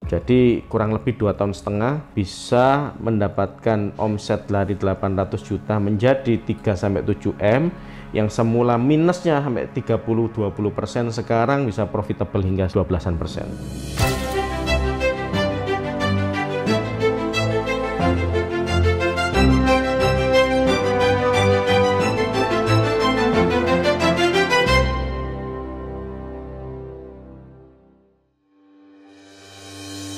Jadi kurang lebih 2,5 tahun bisa mendapatkan omset dari 800 juta menjadi 3-7 M, yang semula minusnya sampai 30-20%, sekarang bisa profitable hingga 12%.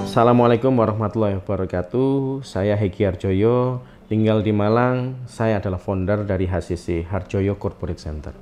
Assalamualaikum warahmatullahi wabarakatuh. Saya Hegi Harjoyo, tinggal di Malang. Saya adalah founder dari HCC, Harjoyo Corporate Center.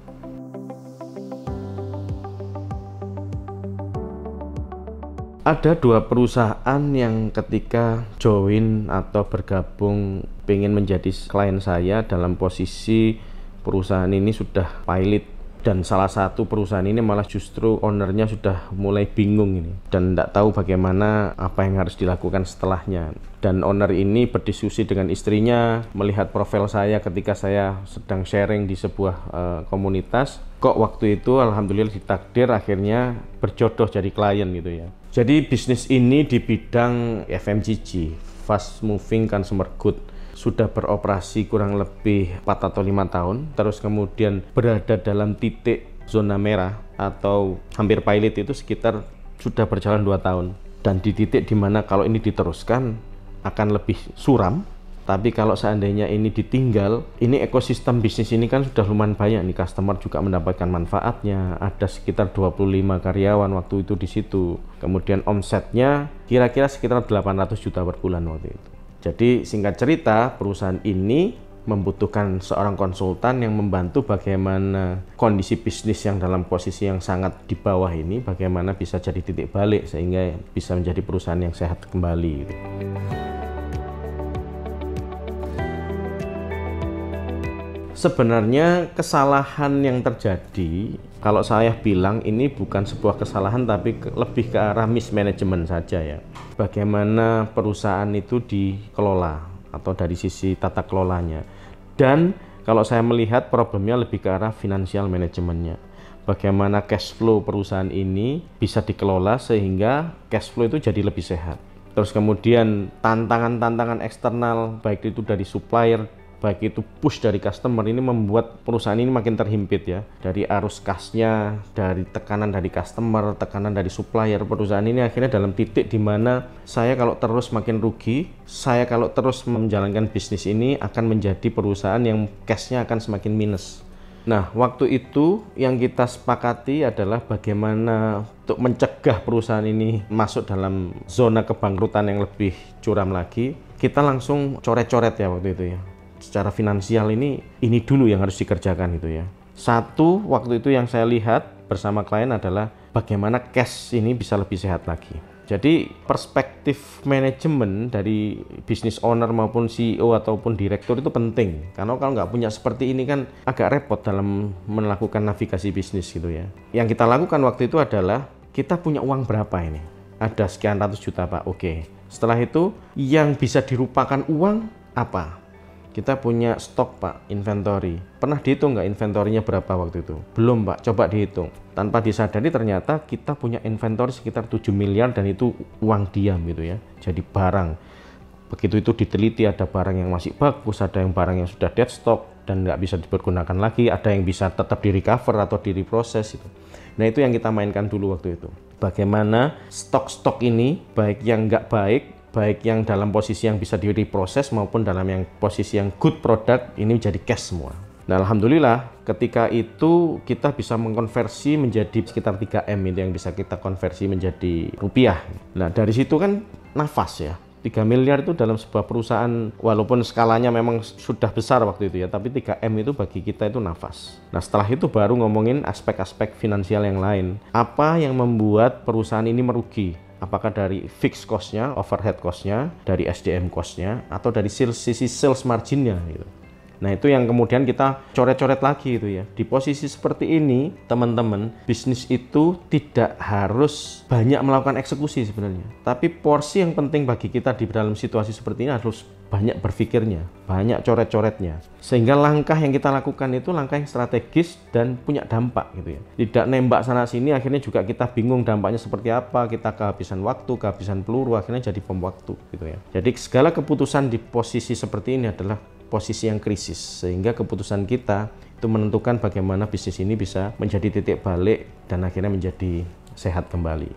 Ada dua perusahaan yang ketika join atau bergabung pengen menjadi klien saya dalam posisi perusahaan ini sudah pilot. Dan salah satu perusahaan ini malah justru ownernya sudah mulai bingung ini dan tidak tahu bagaimana apa yang harus dilakukan setelahnya. Dan owner ini berdiskusi dengan istrinya, melihat profil saya ketika saya sedang sharing di sebuah komunitas. Kok waktu itu alhamdulillah ditakdir akhirnya berjodoh jadi klien gitu ya. Jadi bisnis ini di bidang FMCG, Fast Moving Consumer Good, sudah beroperasi kurang lebih 4 atau 5 tahun, terus kemudian berada dalam titik zona merah atau hampir pilot itu sekitar sudah berjalan 2 tahun, dan di titik dimana kalau ini diteruskan akan lebih suram. Tapi kalau seandainya ini ditinggal, ini ekosistem bisnis ini kan sudah lumayan banyak nih, customer juga mendapatkan manfaatnya, ada sekitar 25 karyawan waktu itu di situ, kemudian omsetnya kira-kira sekitar 800 juta per bulan waktu itu. Jadi singkat cerita, perusahaan ini membutuhkan seorang konsultan yang membantu bagaimana kondisi bisnis yang dalam posisi yang sangat di bawah ini, bagaimana bisa jadi titik balik sehingga bisa menjadi perusahaan yang sehat kembali. Sebenarnya kesalahan yang terjadi, kalau saya bilang ini bukan sebuah kesalahan tapi lebih ke arah mismanagement saja ya. Bagaimana perusahaan itu dikelola atau dari sisi tata kelolanya. Dan kalau saya melihat problemnya lebih ke arah financial manajemennya. Bagaimana cash flow perusahaan ini bisa dikelola sehingga cash flow itu jadi lebih sehat. Terus kemudian tantangan-tantangan eksternal baik itu dari supplier, baik itu push dari customer, ini membuat perusahaan ini makin terhimpit ya. Dari arus kasnya, dari tekanan dari customer, tekanan dari supplier, perusahaan ini akhirnya dalam titik di mana saya kalau terus makin rugi, saya kalau terus menjalankan bisnis ini akan menjadi perusahaan yang cashnya akan semakin minus. Nah, waktu itu yang kita sepakati adalah bagaimana untuk mencegah perusahaan ini masuk dalam zona kebangkrutan yang lebih curam lagi. Kita langsung coret-coret ya waktu itu ya. Secara finansial ini dulu yang harus dikerjakan gitu ya. Satu, waktu itu yang saya lihat bersama klien adalah bagaimana cash ini bisa lebih sehat lagi. Jadi perspektif manajemen dari business owner maupun CEO ataupun direktur itu penting. Karena kalau nggak punya seperti ini kan agak repot dalam melakukan navigasi bisnis gitu ya. Yang kita lakukan waktu itu adalah kita punya uang berapa ini? Ada sekian ratus juta Pak, oke. Setelah itu yang bisa dirupakan uang apa? Kita punya stok Pak, inventory. Pernah dihitung nggak inventorinya berapa waktu itu? Belum Pak, coba dihitung. Tanpa disadari ternyata kita punya inventory sekitar 7 miliar dan itu uang diam gitu ya. Jadi barang. Begitu itu diteliti, ada barang yang masih bagus, ada yang barang yang sudah dead stock dan nggak bisa dipergunakan lagi, ada yang bisa tetap di recover atau di reproses itu. Nah itu yang kita mainkan dulu waktu itu. Bagaimana stok-stok ini, baik yang nggak baik yang dalam posisi yang bisa diproses maupun dalam yang posisi yang good product ini menjadi cash semua. Nah alhamdulillah ketika itu kita bisa mengkonversi menjadi sekitar 3M itu yang bisa kita konversi menjadi rupiah. Nah dari situ kan nafas ya. 3 miliar itu dalam sebuah perusahaan walaupun skalanya memang sudah besar waktu itu ya, tapi 3M itu bagi kita itu nafas. Nah setelah itu baru ngomongin aspek-aspek finansial yang lain. Apa yang membuat perusahaan ini merugi? Apakah dari fixed cost-nya, overhead cost-nya, dari SDM cost-nya, atau dari sisi sales margin-nya gitu. Nah, itu yang kemudian kita coret-coret lagi itu ya. Di posisi seperti ini, teman-teman, bisnis itu tidak harus banyak melakukan eksekusi sebenarnya. Tapi porsi yang penting bagi kita di dalam situasi seperti ini harus banyak berpikirnya, banyak coret-coretnya. Sehingga langkah yang kita lakukan itu langkah yang strategis dan punya dampak gitu ya. Tidak nembak sana sini, akhirnya juga kita bingung dampaknya seperti apa, kita kehabisan waktu, kehabisan peluru, akhirnya jadi bom waktu gitu ya. Jadi segala keputusan di posisi seperti ini adalah posisi yang krisis, sehingga keputusan kita itu menentukan bagaimana bisnis ini bisa menjadi titik balik dan akhirnya menjadi sehat kembali.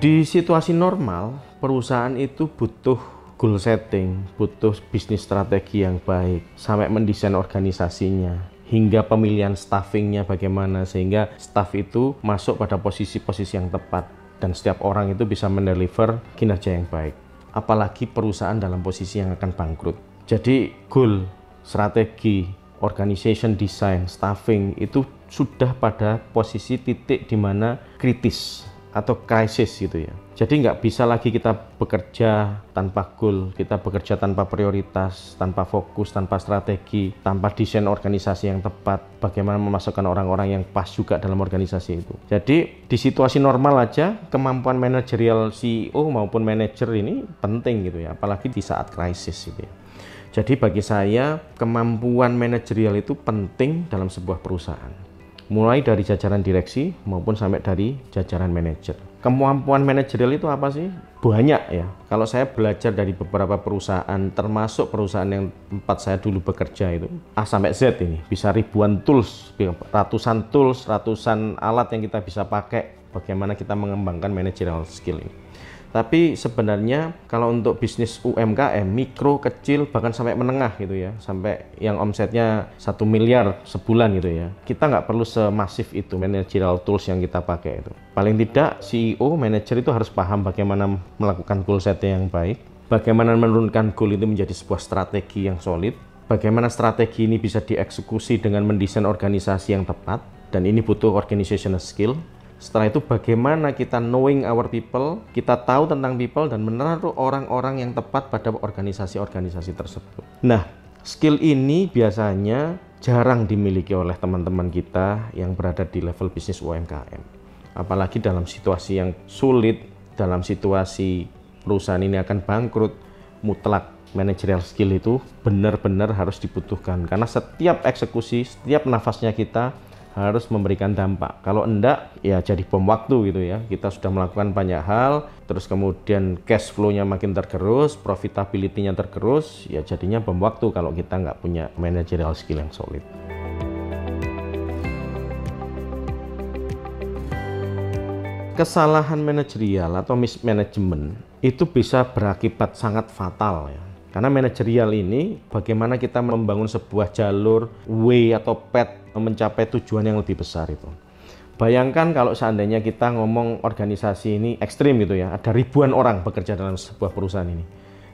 Di situasi normal, perusahaan itu butuh goal setting, butuh bisnis strategi yang baik, sampai mendesain organisasinya, hingga pemilihan staffingnya bagaimana, sehingga staff itu masuk pada posisi-posisi yang tepat. Dan setiap orang itu bisa mendeliver kinerja yang baik. Apalagi perusahaan dalam posisi yang akan bangkrut. Jadi goal, strategi, organization design, staffing itu sudah pada posisi titik di mana kritis atau krisis gitu ya. Jadi nggak bisa lagi kita bekerja tanpa goal, kita bekerja tanpa prioritas, tanpa fokus, tanpa strategi, tanpa desain organisasi yang tepat, bagaimana memasukkan orang-orang yang pas juga dalam organisasi itu. Jadi di situasi normal aja, kemampuan manajerial CEO maupun manajer ini penting gitu ya, apalagi di saat krisis gitu ya. Jadi bagi saya, kemampuan manajerial itu penting dalam sebuah perusahaan. Mulai dari jajaran direksi maupun sampai dari jajaran manajer. Kemampuan manajerial itu apa sih? Banyak ya. Kalau saya belajar dari beberapa perusahaan, termasuk perusahaan yang tempat saya dulu bekerja itu, A sampai Z ini, bisa ribuan tools, ratusan alat yang kita bisa pakai, bagaimana kita mengembangkan managerial skill ini. Tapi sebenarnya kalau untuk bisnis UMKM, mikro, kecil, bahkan sampai menengah gitu ya, sampai yang omsetnya 1 miliar sebulan gitu ya, kita nggak perlu semasif itu managerial tools yang kita pakai itu. Paling tidak CEO, manajer itu harus paham bagaimana melakukan goal setting yang baik, bagaimana menurunkan goal itu menjadi sebuah strategi yang solid, bagaimana strategi ini bisa dieksekusi dengan mendesain organisasi yang tepat, dan ini butuh organizational skill. Setelah itu bagaimana kita knowing our people, kita tahu tentang people dan menaruh orang-orang yang tepat pada organisasi-organisasi tersebut. Nah, skill ini biasanya jarang dimiliki oleh teman-teman kita yang berada di level bisnis UMKM. Apalagi dalam situasi yang sulit, dalam situasi perusahaan ini akan bangkrut, mutlak managerial skill itu benar-benar harus dibutuhkan. Karena setiap eksekusi, setiap nafasnya kita harus memberikan dampak. Kalau enggak, ya jadi bom waktu gitu ya. Kita sudah melakukan banyak hal, terus kemudian cash flow-nya makin tergerus, profitability-nya tergerus, ya jadinya bom waktu kalau kita nggak punya managerial skill yang solid. Kesalahan manajerial atau mismanagement itu bisa berakibat sangat fatal ya. Karena manajerial ini bagaimana kita membangun sebuah jalur way atau path mencapai tujuan yang lebih besar itu. Bayangkan kalau seandainya kita ngomong organisasi ini ekstrim gitu ya, ada ribuan orang bekerja dalam sebuah perusahaan ini.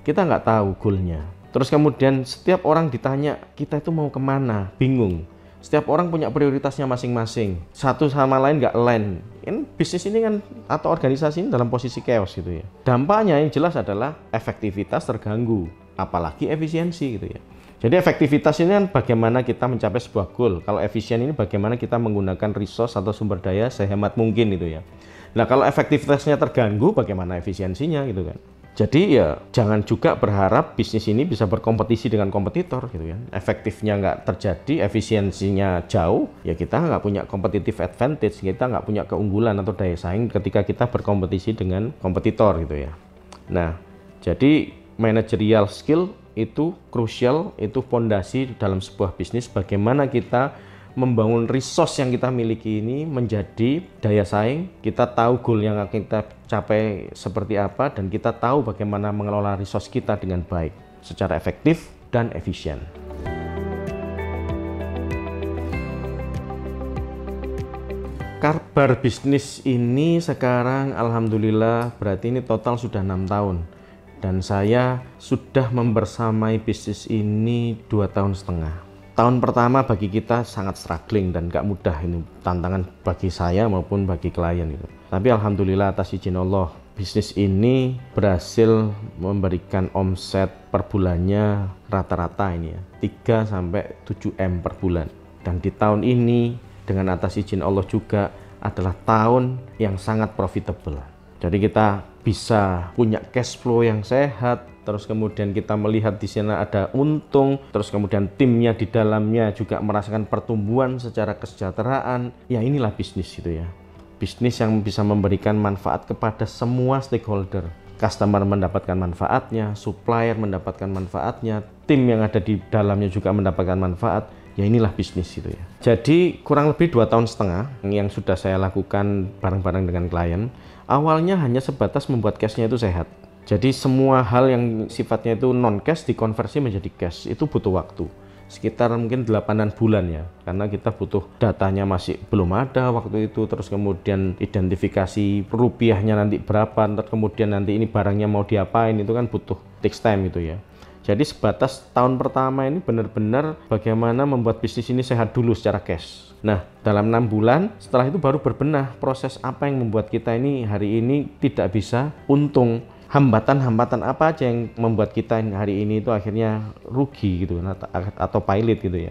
Kita nggak tahu goalnya. Terus kemudian setiap orang ditanya, kita itu mau kemana? Bingung. Setiap orang punya prioritasnya masing-masing. Satu sama lain nggak align. Ini bisnis ini kan atau organisasi ini dalam posisi chaos gitu ya. Dampaknya yang jelas adalah efektivitas terganggu, apalagi efisiensi gitu ya. Jadi efektivitas ini kan bagaimana kita mencapai sebuah goal. Kalau efisien ini bagaimana kita menggunakan resource atau sumber daya sehemat mungkin gitu ya. Nah kalau efektivitasnya terganggu, bagaimana efisiensinya gitu kan. Jadi ya jangan juga berharap bisnis ini bisa berkompetisi dengan kompetitor gitu ya. Efektifnya nggak terjadi, efisiensinya jauh, ya kita nggak punya competitive advantage, kita nggak punya keunggulan atau daya saing ketika kita berkompetisi dengan kompetitor gitu ya. Nah, jadi managerial skill itu krusial, itu fondasi dalam sebuah bisnis. Bagaimana kita membangun resource yang kita miliki ini menjadi daya saing, kita tahu goal yang akan kita capai seperti apa, dan kita tahu bagaimana mengelola resource kita dengan baik, secara efektif dan efisien. Kabar bisnis ini sekarang alhamdulillah berarti ini total sudah 6 tahun. Dan saya sudah membersamai bisnis ini 2,5 tahun. Tahun pertama bagi kita sangat struggling dan gak mudah, ini tantangan bagi saya maupun bagi klien itu. Tapi alhamdulillah atas izin Allah bisnis ini berhasil memberikan omset per bulannya rata-rata ini ya 3 sampai 7 M per bulan. Dan di tahun ini dengan atas izin Allah juga adalah tahun yang sangat profitable. Jadi kita bisa punya cash flow yang sehat, terus kemudian kita melihat di sana ada untung, terus kemudian timnya di dalamnya juga merasakan pertumbuhan secara kesejahteraan. Ya inilah bisnis itu ya. Bisnis yang bisa memberikan manfaat kepada semua stakeholder. Customer mendapatkan manfaatnya, supplier mendapatkan manfaatnya, tim yang ada di dalamnya juga mendapatkan manfaat. Ya inilah bisnis itu ya. Jadi kurang lebih 2,5 tahun yang sudah saya lakukan bareng-bareng dengan klien. Awalnya hanya sebatas membuat cashnya itu sehat. Jadi semua hal yang sifatnya itu non cash dikonversi menjadi cash itu butuh waktu. Sekitar mungkin 8 bulan ya, karena kita butuh datanya masih belum ada waktu itu, terus kemudian identifikasi rupiahnya nanti berapa, terus kemudian nanti ini barangnya mau diapain, itu kan butuh takes time itu ya. Jadi sebatas tahun pertama ini benar-benar bagaimana membuat bisnis ini sehat dulu secara cash. Nah, dalam 6 bulan setelah itu baru berbenah proses apa yang membuat kita ini hari ini tidak bisa untung. Hambatan-hambatan apa aja yang membuat kita hari ini itu akhirnya rugi gitu atau pailit gitu ya.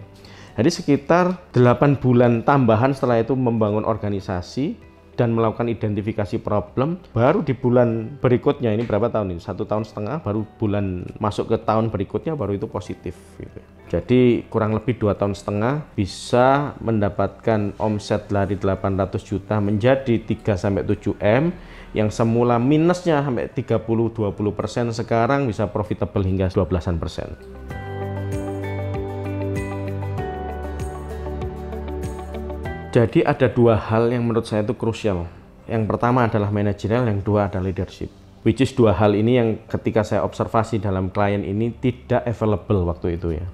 Jadi sekitar 8 bulan tambahan setelah itu membangun organisasi dan melakukan identifikasi problem, baru di bulan berikutnya ini berapa tahun ini? 1,5 tahun, baru bulan masuk ke tahun berikutnya baru itu positif gitu. Jadi kurang lebih 2,5 tahun bisa mendapatkan omset dari 800 juta menjadi 3 sampai 7 M, yang semula minusnya sampai 30-20%, sekarang bisa profitable hingga 12%. Jadi ada 2 hal yang menurut saya itu krusial. Yang pertama adalah manajerial, yang kedua adalah leadership. Which is 2 hal ini yang ketika saya observasi dalam klien ini tidak available waktu itu ya.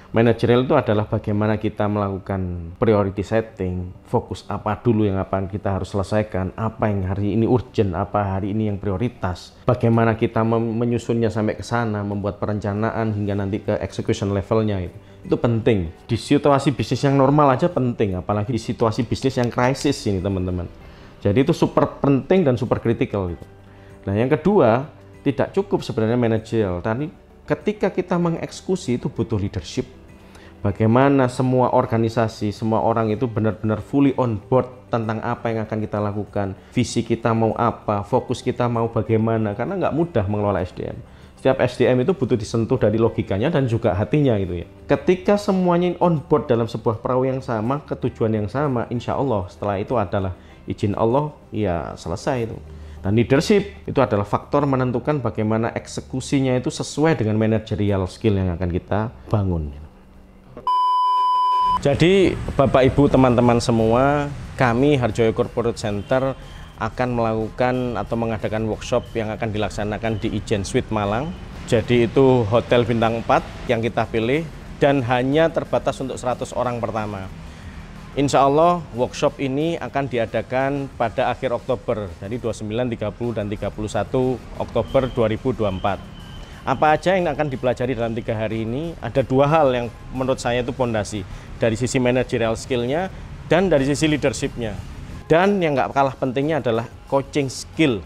Manajerial itu adalah bagaimana kita melakukan priority setting, fokus apa dulu yang apa kita harus selesaikan, apa yang hari ini urgent, apa hari ini yang prioritas, bagaimana kita menyusunnya sampai ke sana, membuat perencanaan hingga nanti ke execution levelnya itu penting. Di situasi bisnis yang normal aja penting, apalagi di situasi bisnis yang krisis ini teman-teman. Jadi itu super penting dan super kritikal gitu. Nah yang kedua, tidak cukup sebenarnya manajerial, tapi ketika kita mengeksekusi itu butuh leadership. Bagaimana semua organisasi, semua orang itu benar-benar fully on board tentang apa yang akan kita lakukan, visi kita mau apa, fokus kita mau bagaimana, karena nggak mudah mengelola SDM. Setiap SDM itu butuh disentuh dari logikanya dan juga hatinya gitu ya. Ketika semuanya on board dalam sebuah perahu yang sama, ketujuan yang sama, insya Allah setelah itu adalah izin Allah, ya selesai itu. Dan leadership itu adalah faktor menentukan bagaimana eksekusinya itu sesuai dengan managerial skill yang akan kita bangun. Jadi Bapak Ibu teman-teman semua, kami Harjoyo Corporate Center akan melakukan atau mengadakan workshop yang akan dilaksanakan di Ijen Suite Malang. Jadi itu hotel bintang 4 yang kita pilih dan hanya terbatas untuk 100 orang pertama. Insya Allah workshop ini akan diadakan pada akhir Oktober, jadi 29, 30, dan 31 Oktober 2024. Apa aja yang akan dipelajari dalam 3 hari ini? Ada 2 hal yang menurut saya itu pondasi, dari sisi managerial skill-nya dan dari sisi leadership-nya. Dan yang nggak kalah pentingnya adalah coaching skill.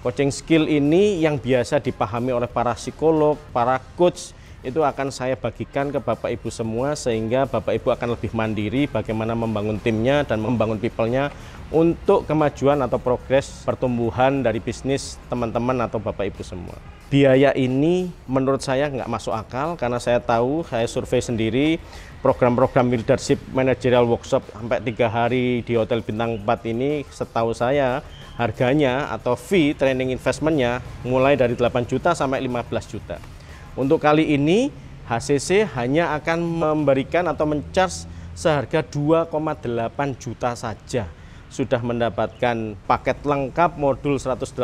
Coaching skill ini yang biasa dipahami oleh para psikolog, para coach, itu akan saya bagikan ke Bapak Ibu semua sehingga Bapak Ibu akan lebih mandiri bagaimana membangun timnya dan membangun people-nya untuk kemajuan atau progres pertumbuhan dari bisnis teman-teman atau Bapak Ibu semua. Biaya ini menurut saya nggak masuk akal karena saya tahu, saya survei sendiri program-program leadership managerial workshop sampai 3 hari di Hotel Bintang 4 ini, setahu saya harganya atau fee training investmentnya mulai dari 8 juta sampai 15 juta. Untuk kali ini HCC hanya akan memberikan atau men-charge seharga 2,8 juta saja. Sudah mendapatkan paket lengkap modul 180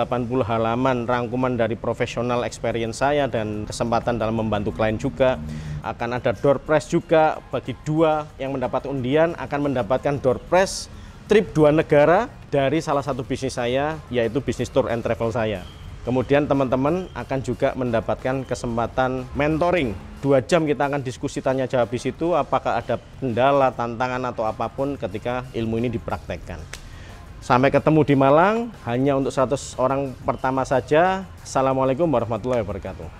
halaman rangkuman dari profesional experience saya dan kesempatan dalam membantu klien juga. Akan ada door prize juga bagi 2 yang mendapat undian akan mendapatkan door prize trip 2 negara dari salah satu bisnis saya, yaitu bisnis tour and travel saya. Kemudian teman-teman akan juga mendapatkan kesempatan mentoring. 2 jam kita akan diskusi tanya jawab di situ, apakah ada kendala, tantangan atau apapun ketika ilmu ini dipraktekkan. Sampai ketemu di Malang, hanya untuk 100 orang pertama saja. Assalamualaikum warahmatullahi wabarakatuh.